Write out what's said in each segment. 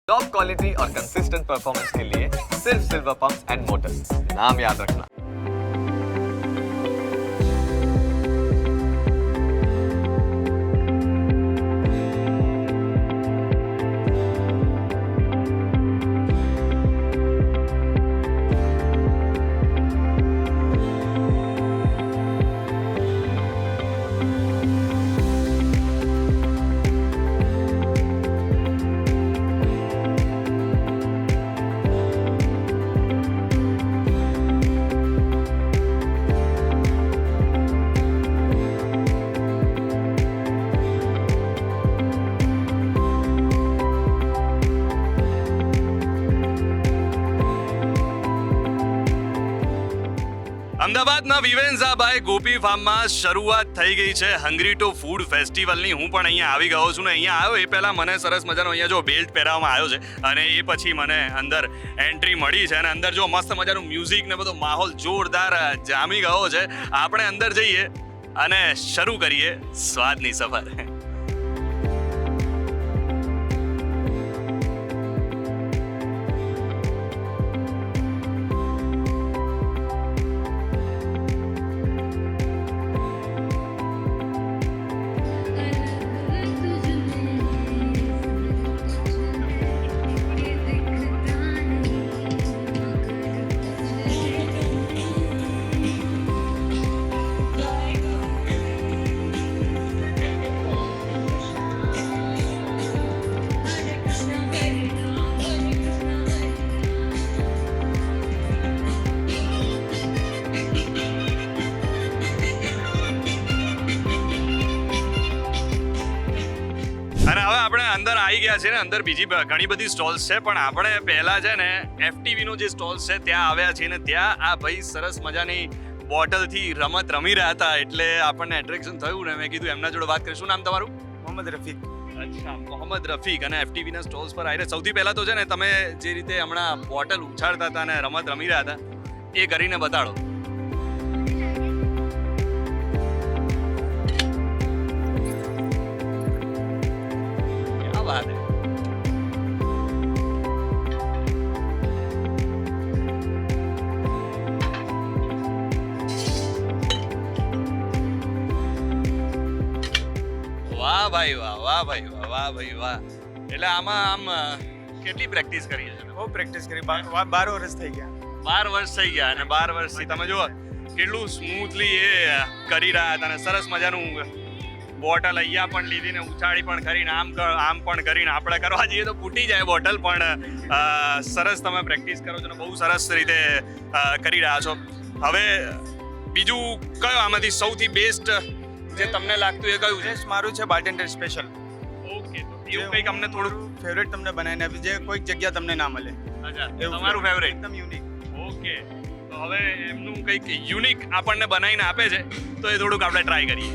Top quality और consistent performance के लिए सिर्फ सिल्वर पंप्स एंड मोटर्स, नाम याद रखना। અમદાવાદના વિવેન્ઝાભાઈ ગોપી ફાર્મમાં શરૂઆત થઈ ગઈ છે હંગ્રી ટુ ફૂડ ફેસ્ટિવલની. હું પણ અહીંયા આવી ગયો છું ને અહીંયા આવ્યો એ પહેલાં મને સરસ મજાનો અહીંયા જો બેલ્ટ પહેરાવવામાં આવ્યો છે અને એ પછી મને અંદર એન્ટ્રી મળી છે અને અંદર જો મસ્ત મજાનું મ્યુઝિક ને બધો માહોલ જોરદાર જામી ગયો છે. આપણે અંદર જઈએ અને શરૂ કરીએ સ્વાદની સફર. અને હવે આપણે અંદર આવી ગયા છે ને અંદર બીજી ઘણી બધી સ્ટોલ્સ છે પણ આપણે પહેલા છે ને FTVનો જે સ્ટોલ્સ છે ત્યાં આવ્યા છીએ ને ત્યાં આ ભાઈ સરસ મજાની બોટલથી રમત રમી રહ્યા હતા એટલે આપણને એટ્રેક્શન થયું ને મેં કીધું એમના જોડે વાત કરીશું. નામ તમારું? મોહમ્મદ રફીક. અચ્છા, મોહમ્મદ રફીક. અને FTVના સ્ટોલ્સ પર આવીને સૌથી પહેલાં તો છે ને તમે જે રીતે હમણાં બોટલ ઉછાળતા હતા અને રમત રમી રહ્યા હતા એ કરીને બતાડો. क्या बात है. વાહ ભાઈ વાહ, વાહ ભાઈ વાહ, વાહ ભાઈ વાહ. એટલે આમાં આમ કેટલી પ્રેક્ટિસ કરી છે? બહુ પ્રેક્ટિસ કરી. 12 વર્ષ થઈ ગયા. 12 વર્ષ થઈ ગયા અને 12 વર્ષથી તમે જુઓ કેટલું સ્મૂથલી એ કરી રહ્યા હતા અને સરસ મજાનું બોટલ અહીંયા પણ લીધી ને ઉછાળી પણ કરીને આમ પણ કરીને આપણે કરવા જઈએ તો ફૂટી જાય બોટલ પણ સરસ તમે પ્રેક્ટિસ કરો છો ને બહુ સરસ રીતે કરી રહ્યા છો. હવે બીજું કયો આમાંથી સૌથી બેસ્ટ જે તમને લાગતું એ કયું છે? ટેસ્ટ મારું છે બાર્ટેન્ડર સ્પેશિયલ. ઓકે, તો એવું કંઈક અમને થોડું ફેવરેટ તમને બનાવીને આપી જે કોઈક જગ્યા તમને ના મળે. અચ્છા, તમારું ફેવરેટ એકદમ યુનિક. ઓકે, તો હવે એમનું કંઈક યુનિક આપણને બનાવીને આપે છે તો એ થોડુંક આપણે ટ્રાય કરીએ.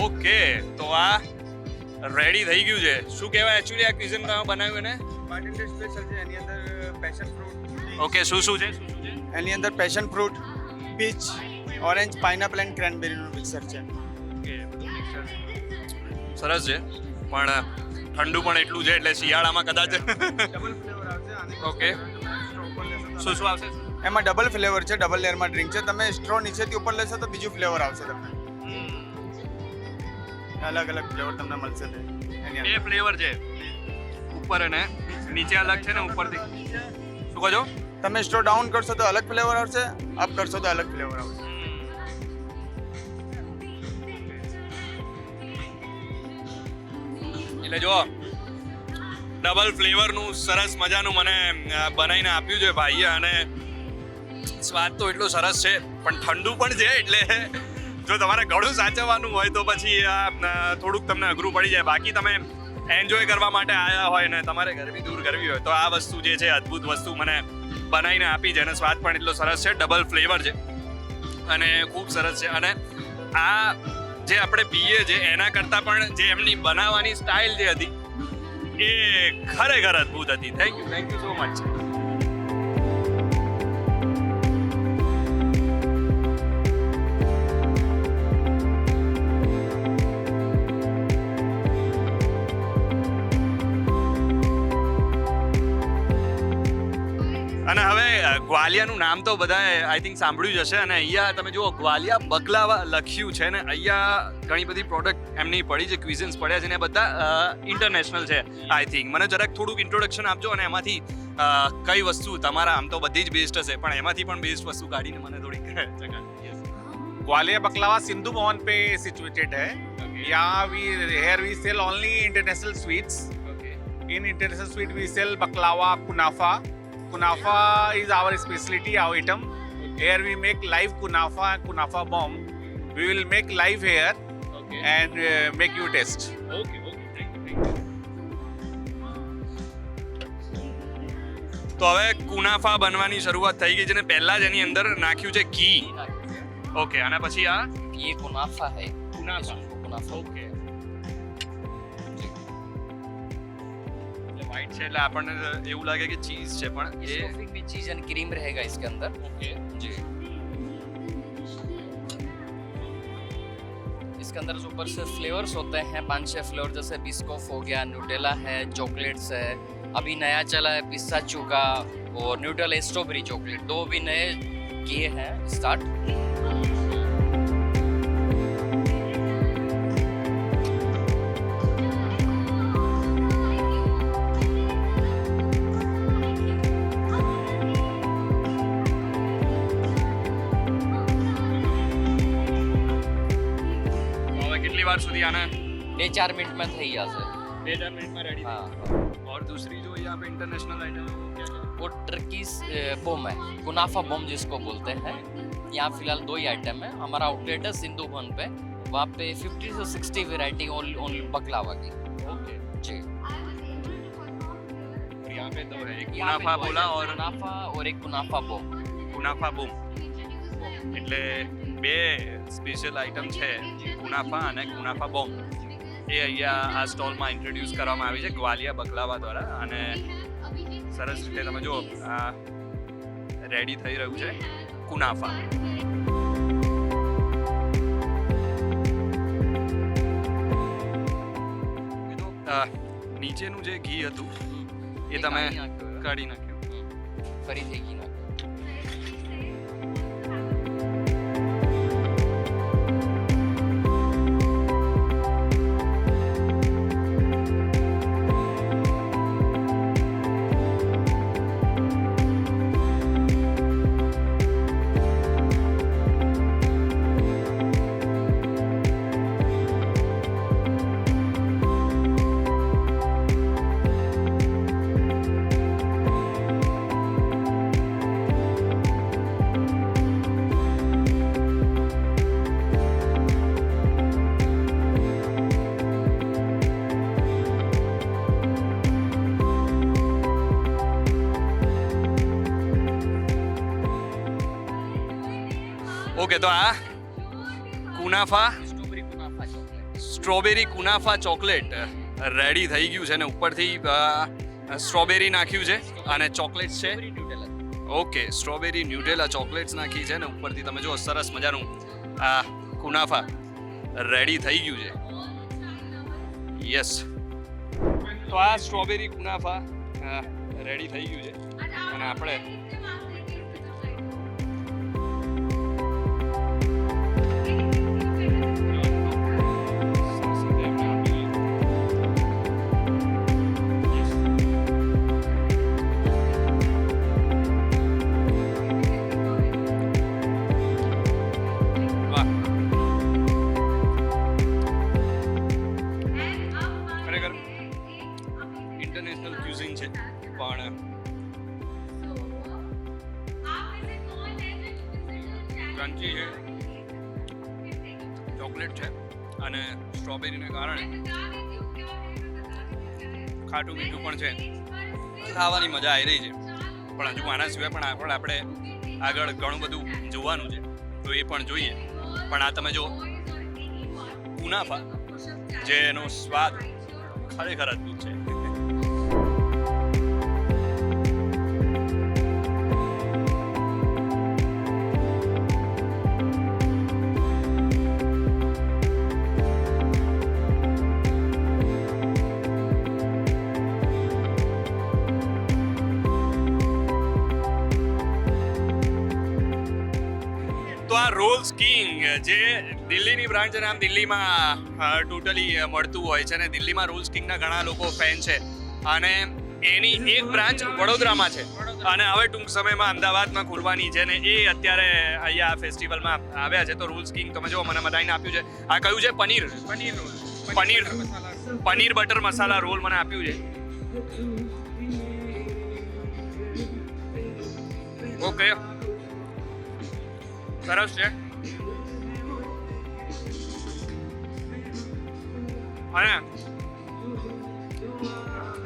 ઓકે, તો આ રેડી થઈ ગયું છે. શું કહેવાય એકચ્યુઅલી આ ક્વિઝન તમે બનાવ્યું એને? બાર્ટેન્ડર સ્પેશિયલ છે. એની અંદર પેશન ફ્રૂટ. ઓકે, શું શું છે? એની અંદર passion fruit, peach, orange, pineapple and ક્રેનબેરીનું મિક્સર છે. સરસ છે પણ ઠંડુ પણ એટલું છે એટલે શિયાળામાં કદાચ ડબલ ફ્લેવર આવશે. ઓકે, શું શું આવશે? એમાં ડબલ ફ્લેવર છે. ડબલ લેયરમાં ડ્રિંક છે. તમે સ્ટ્રો નીચેથી ઉપર લેશો તો બીજું ફ્લેવર આવશે તમને. અલગ અલગ ફ્લેવર તમને મળશે તે એની અંદર. બે ફ્લેવર છે ઉપર અને નીચે અલગ છે ને ઉપરથી શું કહો છો? તમે સ્ટોર ડાઉન કરશો તો અલગ ફ્લેવર આવશે, અપ કરશો તો અલગ ફ્લેવર આવશે. એટલે જો ડબલ ફ્લેવરનું સરસ મજાનું મને બનાવીને આપ્યું છે ભાઈએ, અને સ્વાદ તો એટલો સરસ છે પણ ઠંડુ પણ છે, એટલે જો તમારે ગળું સાચવવાનું હોય તો પછી આ થોડુંક તમને અઘરું પડી જાય. બાકી તમે એન્જોય કરવા માટે આવ્યા હોય ને તમારે ગરમી દૂર કરવી હોય તો આ વસ્તુ જે છે અદ્ભુત વસ્તુ મને બનાવીને આપી છે, અને સ્વાદ પણ એટલો સરસ છે, ડબલ ફ્લેવર છે અને ખૂબ સરસ છે. અને આ જે આપણે પીએ છે એના કરતાં પણ જે એમની બનાવવાની સ્ટાઇલ જે હતી એ ખરેખર અદ્ભુત હતી. Thank you so much. અને હવે ગ્વાલિયાનું નામ તો બધાએ આઈ થિંક સાંભળ્યું જ હશે, અને અહીંયા તમે જુઓ ગ્વાલિયા બકલાવા લખ્યું છે, ને અહીંયા ઘણી બધી પ્રોડક્ટ એમની પડી છે, ક્વિઝન્સ પડ્યા છે, ને બધા ઇન્ટરનેશનલ છે આઈ થિંક. મને જરાક થોડુંક ઇન્ટ્રોડક્શન આપજો, અને એમાંથી કઈ વસ્તુ તમારા આમ તો બધી જ બેસ્ટ હશે પણ એમાંથી પણ બેસ્ટ વસ્તુ કાઢીને મને થોડીક જગાડો. ग्वालियर बकलावा सिंधु भवन पे सिचुएटेड है. यहाँ we sell only international sweets. In international sweet we sell baklava, kunafa. Kunafa is our specialty, our item. Here we make live kunafa and kunafa bomb. We will make live here and make you taste. તો હવે કુનાફા બનવાની શરૂઆત થઈ ગઈ છે, ને પહેલા જ એની અંદર નાખ્યું છે ઘી. ઓકે, અને પછી આ ये कुनाफा है. कुनाफा. कुनाफा. ઓકે, એટલે વ્હાઈટ છે એટલે આપણને એવું લાગે કે ચીઝ છે પણ એ स्टफिंग में चीज एंड क्रीम रहेगा इसके अंदर. ઓકે जी. इसके अंदर जो ऊपर से फ्लेवर्स होते हैं 5-6 फ्लेवर, जैसे बिस्कोफ हो गया, न्यूटेला है, चॉकलेट्स है, अभी नया चला है पिस्ताचियो का, और न्यूटेला स्ट्रॉबेरी चॉकलेट, दो भी नए किए हैं स्टार्ट. કેટલી વાર સુધી આને 2-4 मिनट में થઈ જશે. 2-4 મિનિટમાં રેડી हाँ. और दूसरी जो यहाँ पे इंटरनेशनल आइटम है वो क्या है? वो टर्कीज बम है, कुनाफा बम जिसको बोलते हैं. यहाँ फिलहाल 2 ही आइटम है. हमारा आउटलेट है सिंधु भवन पे, वहाँ पे 50 से 60 वेराइटी ओनली बकलावा की. ओके, जी. और यहाँ पे तो है एक यहाँ पे कुनाफा दो बोला है, और कुनाफा और एक कुनाफा बम. कुनाफा बूम. એટલે બે સ્પેશિયલ આઇટમ છે, કુનાફા અને કુનાફા બોમ. એ અહીંયા આ સ્ટોલમાં ઇન્ટ્રોડ્યુસ કરવામાં આવી છે ગ્વાલિયા બકલાવા દ્વારા, અને સરસ રીતે તમે જુઓ આ રેડી થઈ રહ્યું છે કુનાફા. નીચેનું જે ઘી હતું એ તમે કાઢી નાખ્યું. ફરીથી ઘી નાખો. ઓકે, તો આ kunafa strawberry kunafa chocolate. Strawberry kunafa chocolate ready થઈ ગયું છે, અને ઉપરથી સ્ટ્રોબેરી નાખ્યું છે અને ચોકલેટ છે. ઓકે, સ્ટ્રોબેરી ન્યુટેલા ચોકલેટ્સ નાખી છે, અને ઉપરથી તમે જો સરસ મજાનું આ કુનાફા રેડી થઈ ગયું છે. યસ, તો આ સ્ટ્રોબેરી કુનાફા રેડી થઈ ગયું છે, અને આપણે સરસ રીતે પણ ક્રન્ચી છે, ચોકલેટ છે અને સ્ટ્રોબેરીને કારણે ખાટું મીઠું પણ છે. ખાવાની મજા આવી રહી છે, પણ હજુ આના સિવાય પણ આપણે આગળ ઘણું બધું જોવાનું છે, તો એ પણ જોઈએ. પણ આ તમે જો કુનાફા, જેનો સ્વાદ ખરેખર અદ્ભુત છે. તો આ રોલ્સ કિંગ જે દિલ્હીની બ્રાન્ચ છે, આમ દિલ્હીમાં ટોટલી મળતું હોય છે, અને દિલ્હીમાં રોલ્સ કિંગના ઘણા લોકો ફેન છે, અને એની એક બ્રાન્ચ વડોદરામાં છે, અને હવે ટૂંક સમયમાં અમદાવાદમાં ખુલવાની છે, ને એ અત્યારે અહીંયા ફેસ્ટિવલમાં આવ્યા છે. તો રોલ્સ કિંગ તમે જો મને બધાને આપ્યું છે. આ કયું છે? પનીર બટર મસાલા રોલ મને આપ્યું છે. ઓકે, સરસ છે. અને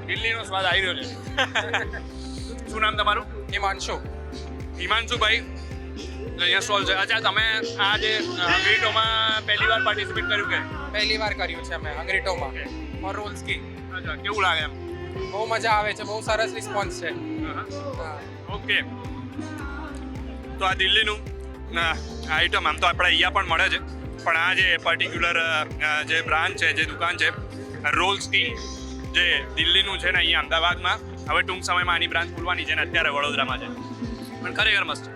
દિલ્હીનો સ્વાદ આવી રહ્યો છે. શું નામ તમારું? હિમાંશુભાઈ, અહીંયા સ્ટોલ છે. અચ્છા, તમે આ જે હંગ્રીટોમાં પહેલી વાર પાર્ટિસિપેટ કર્યું કે? પહેલી વાર કર્યું છે અમે હંગ્રીટોમાં ફોર રોલ્સ કિંગ. અચ્છા, કેવું લાગે એમ? બહુ મજા આવે છે, બહુ સરસ રિસ્પોન્સ છે. ઓકે, તો આ દિલ્હીનું આઈટમ આમ તો આપણે અહીંયા પણ મળે છે, પણ આ જે પર્ટિક્યુલર જે બ્રાન્ચ છે, જે દુકાન છે, રોલ્સ કિંગ, જે દિલ્હીનું છે ને અહીંયા અમદાવાદમાં હવે ટૂંક સમયમાં આની બ્રાન્ચ ખુલવાની છે, ને અત્યારે વડોદરામાં છે, પણ ખરેખર મસ્ત છે.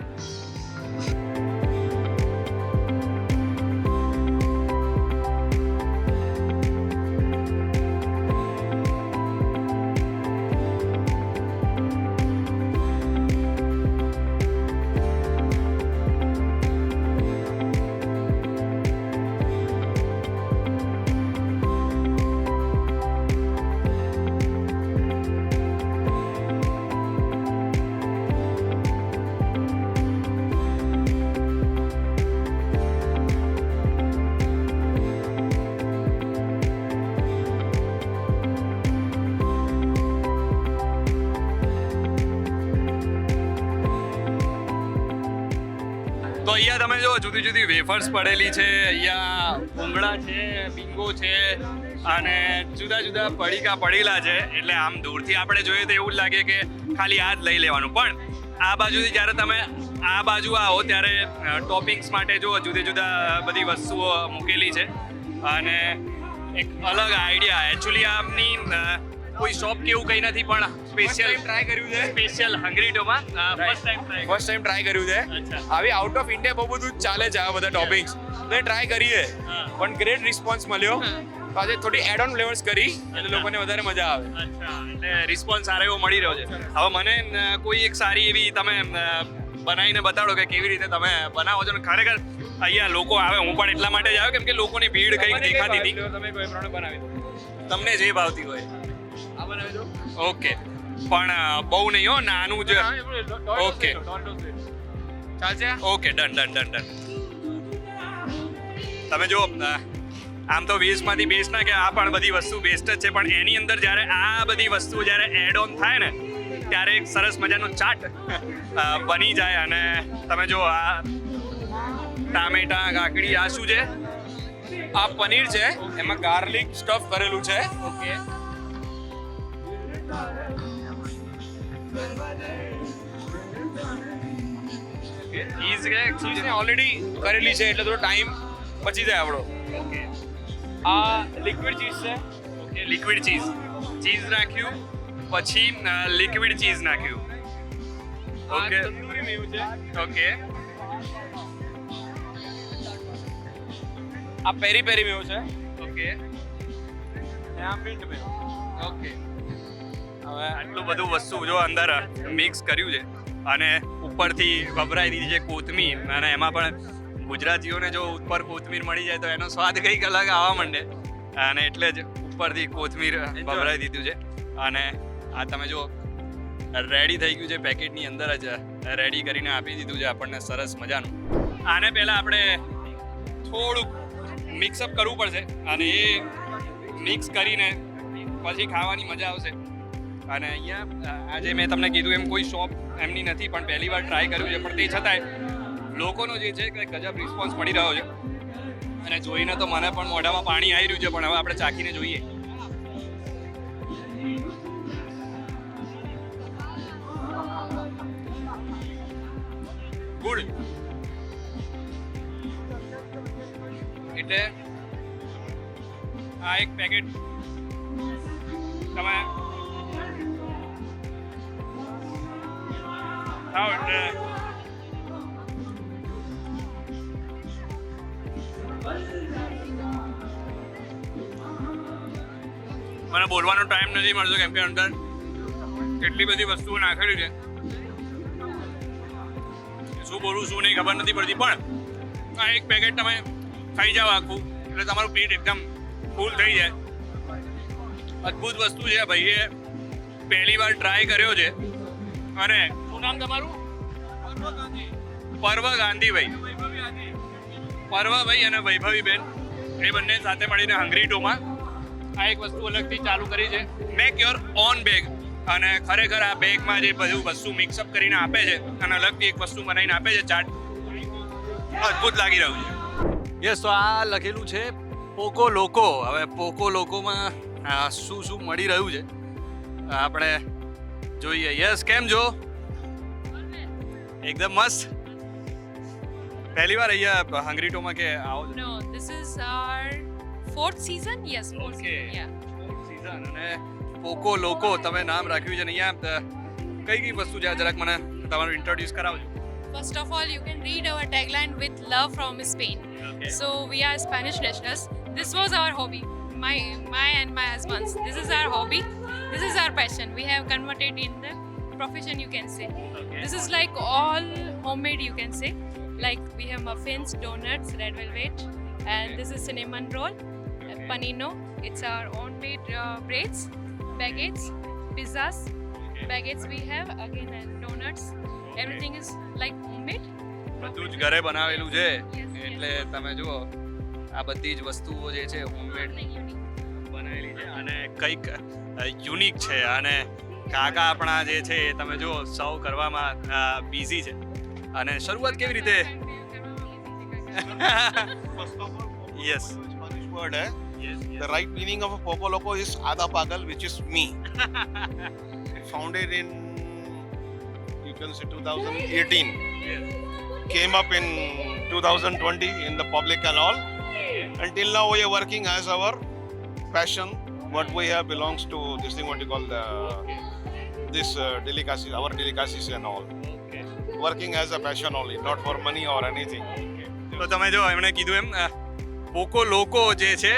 તો અહીંયા તમે જો જુદી જુદી વેફર્સ પડેલી છે, અહીંયા ભૂંગળા છે, બિંગો છે, અને જુદા જુદા પડીકા પડેલા છે. એટલે આમ દૂરથી આપણે જોઈએ તો એવું જ લાગે કે ખાલી આ જ લઈ લેવાનું, પણ આ બાજુથી જ્યારે તમે આ બાજુ આવો ત્યારે ટોપિંગ્સ માટે જો જુદી જુદા બધી વસ્તુઓ મૂકેલી છે, અને એક અલગ આઈડિયા. એકચ્યુઅલી આમની કોઈ શોપ કે એવું કંઈ નથી, પણ સ્પેશિયલ ટ્રાય કર્યું છે, સ્પેશિયલ હંગ્રીટોમાં ફર્સ્ટ ટાઈમ ટ્રાય કર્યું છે. આવી આઉટ ઓફ ઇન્ડિયા બહુ બધું ચાલે છે આ બધા ટોપિંગ્સ, તો એ ટ્રાય કરીએ, પણ ગ્રેટ રિસ્પોન્સ મળ્યો. તો આજે થોડી એડ ઓન ફ્લેવર્સ કરી એટલે લોકોને વધારે મજા આવે. અચ્છા, એટલે રિસ્પોન્સ સારો એવો મળી રહ્યો છે. હવે મને કોઈ એક સારી એવી તમે બનાવીને બતાડો કે કેવી રીતે તમે બનાવો છો. ને ખરેખર અહીંયા લોકો આવે, હું પણ એટલા માટે જ આવ્યો કેમ કે લોકોની ભીડ કંઈક દેખાતી હતી. તમે કોઈ પ્રમાણે બનાવી દો, તમને જે ભાવતી હોય આ બનાવી દો. ઓકે, પણ બહુ નહીં હો, નાનું જ. ઓકે ચાલશે. Okay, done. તમે જો આમ તો વેસ્ટમાંથી બેસ્ટ ના કે આ પણ બધી વસ્તુ બેસ્ટ જ છે, પણ એની અંદર જ્યારે આ બધી વસ્તુ જ્યારે એડ ઓન થાય ને ત્યારે એક સરસ મજાનો ચાટ બની જાય. અને તમે જો આ ટામેટા, કાકડી, આ શું છે? આ પનીર છે, એમાં ગાર્લિક સ્ટફ કરેલું છે. ઓકે, ચીઝ કે ચીઝને ઓલરેડી કરેલી છે એટલે થોડો ટાઈમ બચી જાય આપણો. ઓકે, આ લિક્વિડ ચીઝ છે. ઓકે, લિક્વિડ ચીઝ નાખ્યું, પછી લિક્વિડ ચીઝ નાખ્યું. આ ઓકે, તંદૂરી મેવું છે. ઓકે, આ પેરી પેરી મેવું છે. ઓકે, અને આ મિન્ટ મેવું. ઓકે. હવે આટલું બધું વસ્તુ જો અંદર મિક્સ કર્યું છે, અને ઉપરથી વપરાઈ દીધી છે કોથમીર, અને એમાં પણ ગુજરાતીઓને જો ઉપર કોથમીર મળી જાય તો એનો સ્વાદ કંઈક અલગ આવવા માંડે, અને એટલે જ ઉપરથી કોથમીર વપરાઈ દીધું છે. અને આ તમે જો રેડી થઈ ગયું છે પેકેટની અંદર જ રેડી કરીને આપી દીધું છે આપણને સરસ મજાનું. આને પહેલાં આપણે થોડુંક મિક્સઅપ કરવું પડશે અને એ મિક્સ કરીને પછી ખાવાની મજા આવશે. અને અહીંયા આજે મેં તમને કીધું એમ કોઈ શોપ એમની નથી, પણ પહેલી વાર ટ્રાય કર્યું છે, પણ તે છતાંય લોકોનો જે છે કે ગજબ રિસ્પોન્સ મળી રહ્યો છે અને જોઈને તો મને પણ મોઢામાં પાણી આવી રહ્યું છે. પણ હવે આપણે ચાખીને જોઈએ. ગુડ. એટલે આ એક પેકેટ તમે ખાઓ એટલે મને બોલવાનો ટાઈમ નથી મળતો, કેમ કે અંદર કેટલી બધી વસ્તુઓ નાખેલી છે, શું બોલવું શું નહીં ખબર નથી પડતી. પણ આ એક પેકેટ તમે ખાઈ જાઓ આખું એટલે તમારું પેટ એકદમ ફૂલ થઈ જાય. અદ્ભુત વસ્તુ છે. ભાઈએ પહેલી વાર ટ્રાય કર્યો છે. અને શું નામ તમારું? પર્વ ગાંધીભાઈ. પર્વભાઈ અને વૈભવીબેન એ બંને સાથે મળીને હંગરી ટોમાં આ એક વસ્તુ અલગથી ચાલુ કરી છે, મેક યોર ઓન બેગ. અને ખરેખર આ બેગમાં જે બધું વસ્તુ મિક્સઅપ કરીને આપે છે અને અલગથી એક વસ્તુ બનાવીને આપે છે ચાટ, અદ્ભુત લાગી રહ્યું છે. યસ, તો આ લખેલું છે પોકો લોકો. હવે પોકો લોકોમાં શું શું મળી રહ્યું છે આપણે જોઈએ. યસ, કેમ છો? એકદમ મસ્ત. પહેલી વાર અહીંયા હંગરી ટોમાં કે આવો છો? No, this is our fourth season. Yes, fourth Okay. season. Yeah. Season અને પોકો લોકો તમે નામ રાખ્યું છે ને અહીંયા કઈ કઈ વસ્તુ છે જરાક મને તમારું ઇન્ટ્રોડ્યુસ કરાવજો. First of all, you can read our tagline with love from Spain. Okay. So we are Spanish nationals. This was our hobby. My and my husband's. This is our hobby. This is our passion. We have converted in the profession, you can say. Okay. This is like all homemade, you can say. Like we have muffins, donuts, red velvet, and this is cinnamon roll, panino. It's our own made breads, baguettes, pizzas. Baguettes we have again, and donuts. Everything is like homemade. બધું જ ઘરે બનાવેલું છે Yes, yes. એટલે તમે જુઓ આ બધી જ વસ્તુઓ જે છે હોમમેડ બનાવેલી છે અને કંઈક યુનિક છે. અને કાકા આપણા જે છે એ તમે જુઓ સર્વ કરવામાં બિઝી છે. અને શરૂઆત કેવી રીતે? યસ, Spanish word है. The right meaning of a poco loco is आधा पागल, which is me. Founded in, you can say 2018. Came up in 2020 in the public and all. Until now we are working as our passion. What we have belongs to this thing what you call the this delicacy, our delicacies and all. Working as a passion only, not for money or anything. તો તમે જો એમણે કીધું એમ Poco લોકો જે છે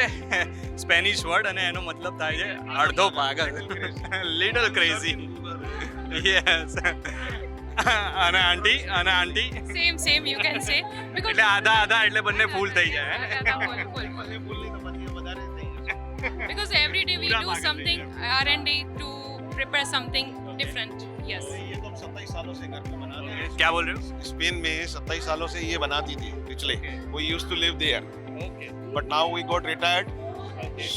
Spanish word અને એનો મતલબ થાય છે અડધો પાગલ, લિટલ ક્રેઝી. યસ. અને આંટી Same, you can say. Because એટલે આધા આધા એટલે બંને ફૂલ થઈ જાય. because every day we पूरा do पागल something R&D to prepare something different. Yes. ये तो 27 सालों से घर पे बना रहे हैं. क्या बोल रहे हो? स्पेन में 27 सालों से ये बनाती थी पिछले. We used to live there. Okay. But now we got retired.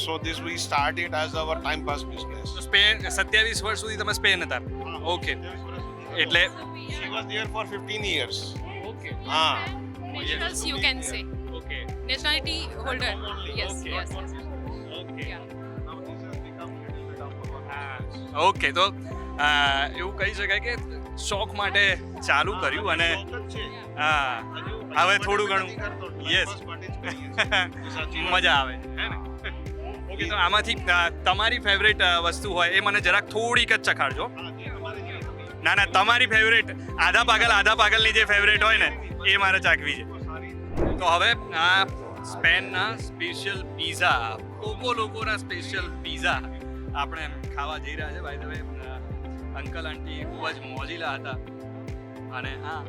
So this we started as our time pass business. તો સ્પેન 27 વર્ષ સુધી તમે સ્પેન હતા? ઓકે. એટલે She was there for 15 years. Okay. Ah. Nationals, you can say. Okay. Nationality holder. Yes, Okay. yes. Okay. Yeah. Now this has become little bit of our okay, તો એવું કહી શકાય કે શોખ માટે ચાલુ કર્યું અને હા હવે થોડું ઘણું યસ મજા આવે હે ને. ઓકે, તો આમાંથી તમારી ફેવરેટ વસ્તુ હોય એ મને જરાક થોડીક જ ચખાડજો. ના તમારી ફેવરેટ આધા પાગલની જે ફેવરેટ હોય ને એ મારે ચાખવી છે. તો હવે આ સ્પેનના સ્પેશિયલ પીઝા, પોકો લોકોના સ્પેશિયલ પીઝા આપણે ખાવા જઈ રહ્યા છે. ભાઈ તમે અંકલ આંટી ખૂબ જ મોજીલા હતા અને હા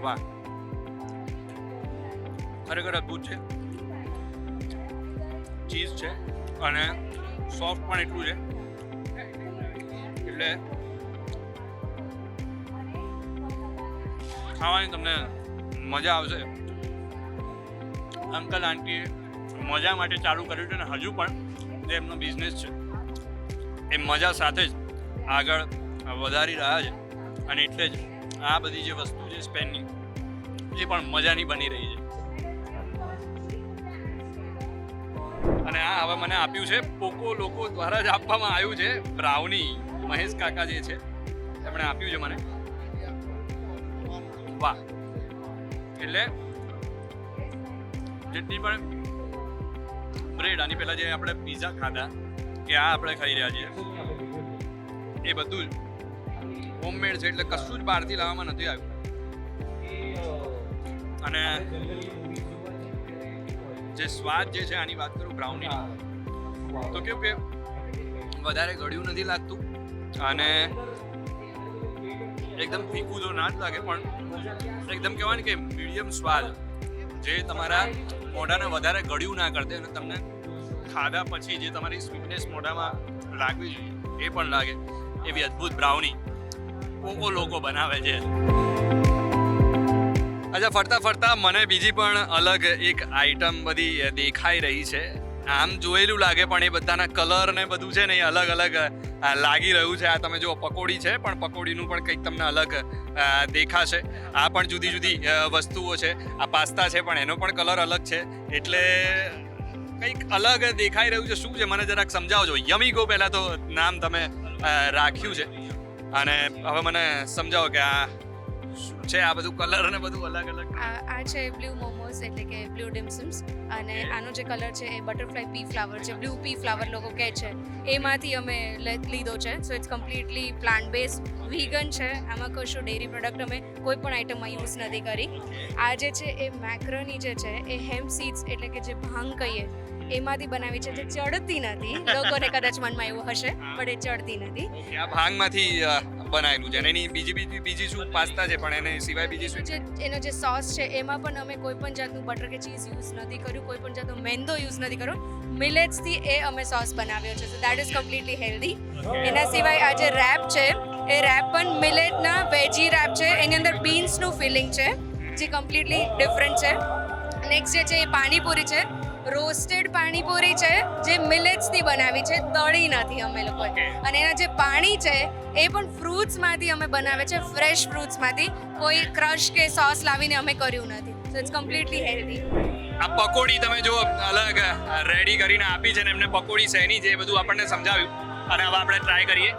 વાહ ખરેખર અદ્ભુત છે. ચીઝ છે અને સોફ્ટ પણ એટલું છે એટલે ખાવાની તમને મજા આવશે. અંકલ આંટીએ મજા માટે ચાલુ કર્યું છે અને હજુ પણ જે એમનો બિઝનેસ છે એ મજા સાથે જ આગળ વધારી રહ્યા છે અને એટલે જ આ બધી જે વસ્તુ છે સ્પેનની એ પણ મજાની બની રહી છે. અને આ હવે મને આપ્યું છે પોકો લોકો દ્વારા જ આપવામાં આવ્યું છે બ્રાઉની. મહેશ કાકા જે છે એમણે આપ્યું છે મને. વાહ. એટલે જેટલી પણ બ્રેડ આની પહેલા જે આપણે પીઝા ખાધા કે આ આપણે ખાઈ રહ્યા છીએ એ બધું જ હોમમેડ છે એટલે કશું જ બહારથી લાવવામાં નથી આવ્યું. અને જે સ્વાદ જે છે આની વાત કરું બ્રાઉનીની તો કેવું કે વધારે ગળ્યું નથી લાગતું અને એકદમ ફીકું તો ના જ લાગે પણ એકદમ કહેવાય ને કે મીડિયમ સ્વાદ જે તમારા મોઢાને વધારે ગળ્યું ના કરતે અને તમને ખાધા પછી જે તમારી સ્વીટનેસ મોઢામાં લાગવી જોઈએ એ પણ લાગે એવી અદ્ભુત બ્રાઉની પોકો લોકો બનાવે છે. અચ્છા, ફરતા ફરતા મને બીજી પણ અલગ એક આઈટમ બધી દેખાઈ રહી છે. આમ જોયેલું લાગે પણ એ બધાના કલર ને બધું છે ને એ અલગ અલગ લાગી રહ્યું છે. આ તમે જો પકોડી છે પણ પકોડીનું પણ કંઈક તમને અલગ દેખાશે. આ પણ જુદી જુદી વસ્તુઓ છે. આ પાસ્તા છે પણ એનો પણ કલર અલગ છે એટલે કંઈક અલગ દેખાઈ રહ્યું છે. શું છે મને જરાક સમજાવજો. યમી ગો પહેલાં તો નામ તમે રાખ્યું છે અને હવે મને સમજાવો કે આ શું છે આ બધું કલર ને બધું અલગ અલગ. આ છે બ્લુ મોમોસ એટલે કે બ્લુ ડિમસમ્સ અને આનો જે કલર છે એ બટરફ્લાય પી ફ્લાવર છે. બ્લુ પી ફ્લાવર લોકો કહે છે એમાંથી અમે લીધો છે. So it's completely plant based vegan છે. આમાં કશું ડેરી પ્રોડક્ટ અમે કોઈ પણ આઈટમમાં યુઝ નથી કરી. આ જે છે એ મેક્રોની જે છે એ હેમ્પ સીડ્સ એટલે કે જે ભાંગ કહીએ એમાંથી બનાવી છે જે ચડતી નથી. લોકોને કદાચ મનમાં એવું હશે પણ એ ચડતી નથી. આ ભાંગમાંથી બનાવેલું છે અને એની બીજી શું પાસ્તા છે પણ એને સિવાય બીજી શું છે? એનો જે સોસ છે એમાં પણ અમે કોઈ પણ જાતનું બટર કે ચીઝ યુઝ નથી કર્યું. કોઈ પણ જાતનો મેંદો યુઝ નથી કર્યો. મિલેટ્સથી એ અમે સોસ બનાવ્યો છે. So that is completely healthy. એના સિવાય આ જે રેપ છે એ રેપ પણ મિલેટના વેજી રેપ છે. એની અંદર બીન્સનું ફિલિંગ છે જે કમ્પ્લીટલી ડિફરન્ટ છે. નેક્સ્ટ જે છે એ પાણીપુરી છે. રોસ્ટેડ પાણીપુરી છે જે મિલેટ્સથી બનાવી છે, તળી નથી અમે લોકોએ. અને એના જે પાણી છે એ પણ ફ્રૂટ્સમાંથી અમે બનાવે છે, ફ્રેશ ફ્રૂટ્સમાંથી. કોઈ ક્રશ કે સોસ લાવીને અમે કર્યું નથી. So it's completely healthy. આ પકોડી તમે જો અલગ રેડી કરીને આપી છે ને એમને પકોડી શેની છે એ બધું આપણને સમજાવ્યું અને હવે આપણે ટ્રાય કરીએ.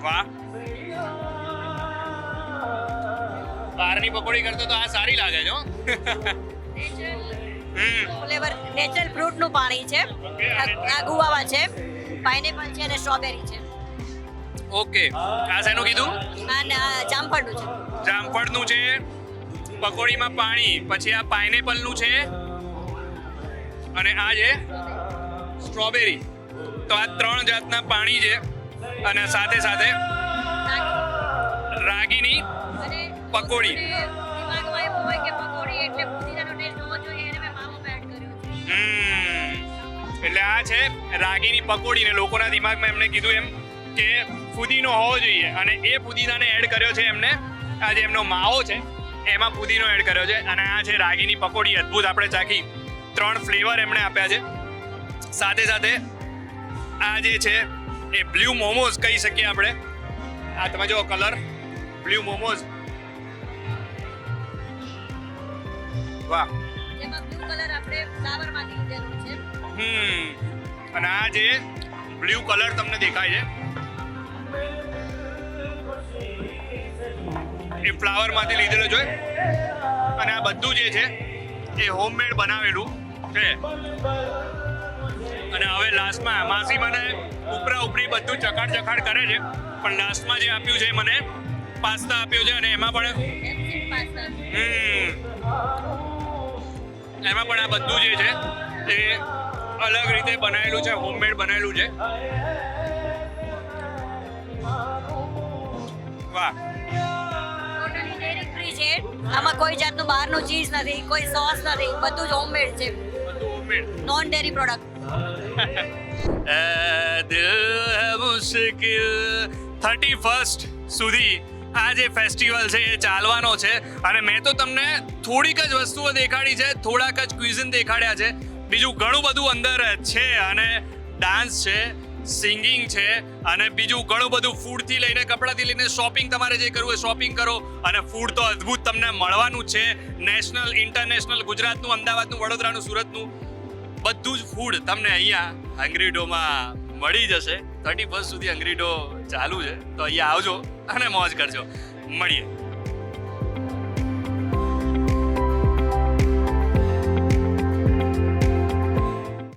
વાહ, બહારની પકોડી કરતો તો આ સારી લાગે છે. ફ્લેવર નેચરલ ફ્રૂટનું પાણી છે. આ ગુઆવા છે, પાઇનેપલ છે અને સ્ટ્રોબેરી છે. ઓકે, આ શેનું કીધું? અને આ જામફળનું છે. જામફળનું છે, પકોડીમાં પાણી, પછી આ પાઇનેપલનું છે અને આ છે સ્ટ્રોબેરી. તો આ 3 જાતના પાણી છે અને સાથે સાથે રાગીની પકોડી. દિમાગમાં એવું હોય કે પકોડી એટલે પુદીનાનો ટેસ્ટ હોવો જોઈએ એને મેં માવો એડ કર્યો છે. એટલે આ છે રાગીની પકોડી ને લોકોના દિમાગમાં એમને કીધું એમ કે ફુદીનો હોવો જોઈએ અને એ પુદીનાને એડ કર્યો છે એમને. આ જે એમનો માવો છે એમાં પુદીનો એડ કર્યો છે અને આ છે રાગીની પકોડી. અદ્ભુત. આપણે ચાખી. 3 ફ્લેવર એમણે આપ્યા છે. સાથે સાથે આ જે છે એ બ્લુ મોમોઝ કહી શકીએ આપણે. આ તમે જો કલર બ્લુ મોમોઝ. વાહ. જેમાં બ્લુ કલર આપણે ફ્લાવરમાંથી લીધેલો છે. અને આ જે બ્લુ કલર તમને દેખાય છે એ ફ્લાવરમાંથી લીધેલો છે અને આ બધું જે છે એ હોમમેડ બનાવેલું છે. અને હવે લાસ્ટમાં માસી મને ઉપરા ઉપરી બધું ચખાડ કરે છે પણ લાસ્ટમાં જે આપ્યું છે મને પાસ્તા આપ્યો છે અને એમાં પણ એમાં પણ આ બધું જે છે એ અલગ રીતે બનાવેલું છે, હોમમેડ બનાવેલું છે. વાહ. ટોટલી ડેરી ફ્રી છે. આમાં કોઈ જાતનું બહારનું ચીઝ નથી, કોઈ સોસ નથી, બધું જ હોમમેડ છે, બધું હોમમેડ. Non dairy product. દિલ હે મુશ્કિલ 31st સુધી આ જે ફેસ્ટિવલ છે એ ચાલવાનો છે અને મેં તો તમને થોડીક જ વસ્તુઓ દેખાડી છે, થોડાક જ ક્વિઝિન દેખાડ્યા છે, બીજું ઘણું બધું અંદર છે અને ડાન્સ છે, સિંગિંગ છે અને બીજું ઘણું બધું ફૂડથી લઈને કપડાથી લઈને શોપિંગ, તમારે જે કરવું હોય શોપિંગ કરો અને ફૂડ તો અદ્ભુત તમને મળવાનું છે. નેશનલ, ઇન્ટરનેશનલ, ગુજરાતનું, અમદાવાદનું, વડોદરાનું, સુરતનું બધું જ ફૂડ તમને અહીંયા હંગ્રી ડોમાં મળી જશે. 31st સુધી હંગ્રી ડો ચાલુ છે, તો અહીંયા આવજો અને મોજ કરજો. મળીએ.